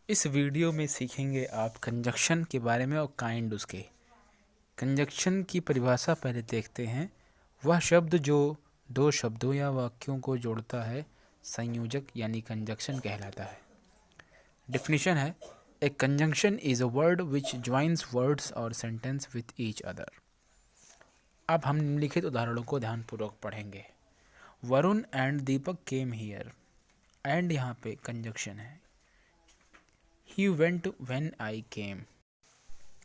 इस वीडियो में सीखेंगे आप कंजक्शन के बारे में और काइंड उसके। कंजक्शन की परिभाषा पहले देखते हैं। वह शब्द जो दो शब्दों या वाक्यों को जोड़ता है संयोजक यानी कंजक्शन कहलाता है। डिफिनीशन है, a conjunction is a word which joins words और सेंटेंस विथ ईच अदर। अब हम निम्नलिखित उदाहरणों को ध्यानपूर्वक पढ़ेंगे। Varun and Deepak came here. And यहाँ पे कंजक्शन है। He went when I came.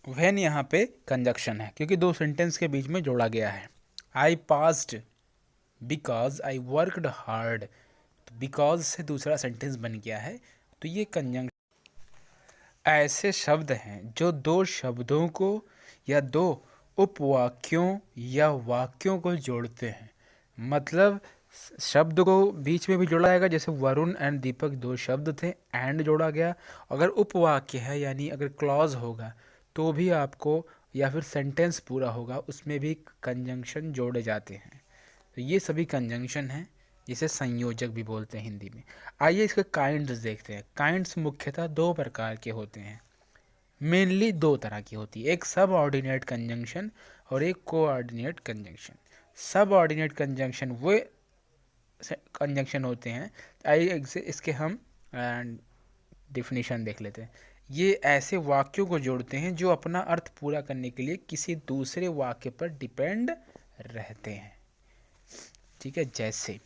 When यहाँ पे कंजक्शन है क्योंकि दो सेंटेंस के बीच में जोड़ा गया है। I passed because I worked hard. तो बिकॉज से दूसरा सेंटेंस बन गया है, तो ये कंजंक्शन। ऐसे शब्द हैं जो दो शब्दों को या दो उपवाक्यों या वाक्यों को जोड़ते हैं। मतलब शब्द को बीच में भी जोड़ा जाएगा, जैसे वरुण एंड दीपक दो शब्द थे, एंड जोड़ा गया। अगर उपवाक्य है यानी अगर क्लॉज होगा तो भी आपको, या फिर सेंटेंस पूरा होगा उसमें भी कंजंक्शन जोड़े जाते हैं। तो ये सभी कंजंक्शन हैं, जिसे संयोजक भी बोलते हैं हिंदी में। आइए इसके काइंड्स देखते हैं। काइंड्स मुख्यतः दो प्रकार के होते हैं, मेनली दो तरह की होती है। एक सब ऑर्डिनेट कंजंक्शन और एक कोऑर्डिनेट कंजंक्शन। सब ऑर्डिनेट कंजंक्शन वो कंजंक्शन होते हैं, आइए इसके हम डिफिनीशन देख लेते हैं। ये ऐसे वाक्यों को जोड़ते हैं जो अपना अर्थ पूरा करने के लिए किसी दूसरे वाक्य पर डिपेंड रहते हैं। ठीक है, जैसे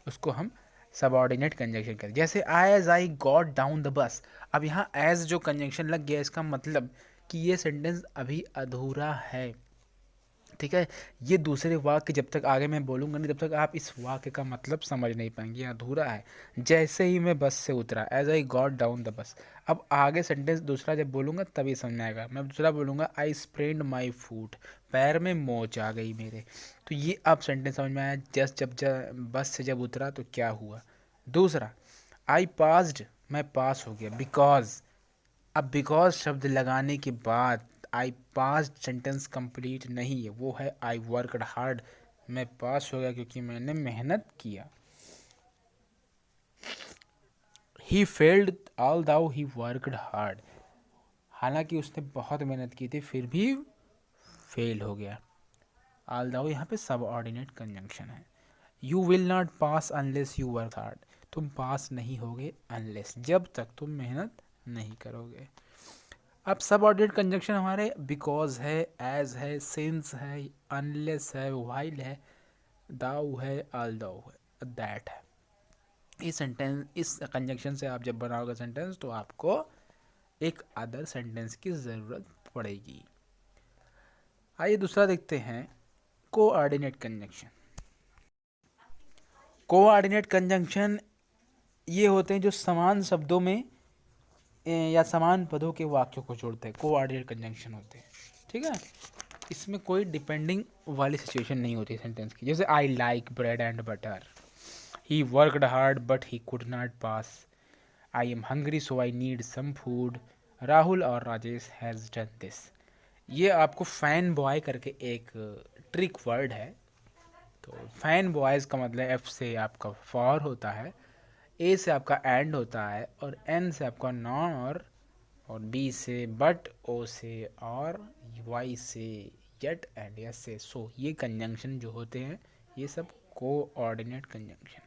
उसको हम सबऑर्डिनेट कंजंक्शन करें। जैसे as I got down the bus. अब यहाँ एज जो कंजंक्शन लग गया, इसका मतलब कि ये सेंटेंस अभी अधूरा है। ठीक है, ये दूसरे वाक्य जब तक आगे मैं बोलूँगा नहीं, तब तक आप इस वाक्य का मतलब समझ नहीं पाएंगे, अधूरा है। जैसे ही मैं बस से उतरा, as I got down the bus. अब आगे सेंटेंस दूसरा जब बोलूँगा तभी समझ में आएगा। मैं दूसरा बोलूँगा आई स्प्रेन्ड माई फूट, पैर में मोच आ गई मेरे। तो ये अब सेंटेंस समझ में आया, जस्ट जब बस से जब उतरा तो क्या हुआ। दूसरा, आई पास्ड, मैं पास हो गया, बिकॉज। अब बिकॉज शब्द लगाने के बाद आई पास सेंटेंस कंप्लीट नहीं है, वो है आई वर्कड हार्ड, मैं पास हो गया क्योंकि मैंने मेहनत किया। He failed although he worked hard, हालांकि उसने बहुत मेहनत की थी फिर भी फेल हो गया। ऑल दाउ यहाँ पे सब ऑर्डिनेट कंजंक्शन है। You will not pass unless you work hard, तुम पास नहीं होगे अनलेस, जब तक तुम मेहनत नहीं करोगे। अब सब ऑर्डिनेट कंजंक्शन हमारे बिकॉज है, एज है, सिंस है, अनलेस है, व्हाइल है, दाउ है, ऑल दाउ है, दैट है। इस सेंटेंस, इस कंजंक्शन से आप जब बनाओगे सेंटेंस तो आपको एक अदर सेंटेंस की ज़रूरत पड़ेगी। आइए दूसरा देखते हैं, कोऑर्डिनेट कंजंक्शन। कोऑर्डिनेट कंजंक्शन ये होते हैं जो समान शब्दों में या समान पदों के वाक्यों को जोड़ते हैं, कोऑर्डिनेट कंजंक्शन होते हैं। ठीक है, इसमें कोई डिपेंडिंग वाली सिचुएशन नहीं होती सेंटेंस की। जैसे I like bread and butter, he worked hard but he could not pass, I am hungry so I need some food, Rahul और राजेश हैज़ डन दिस। ये आपको फैन बॉय करके एक ट्रिक वर्ड है। तो फैन बॉयज़ का मतलब एफ से आपका फॉर होता है, ए से आपका एंड होता है, और एन से आपका नॉन, और बी से बट, ओ से और, वाई से येट, एंड एस से सो। ये कंजंक्शन जो होते हैं ये सब कोऑर्डिनेट कंजंक्शन।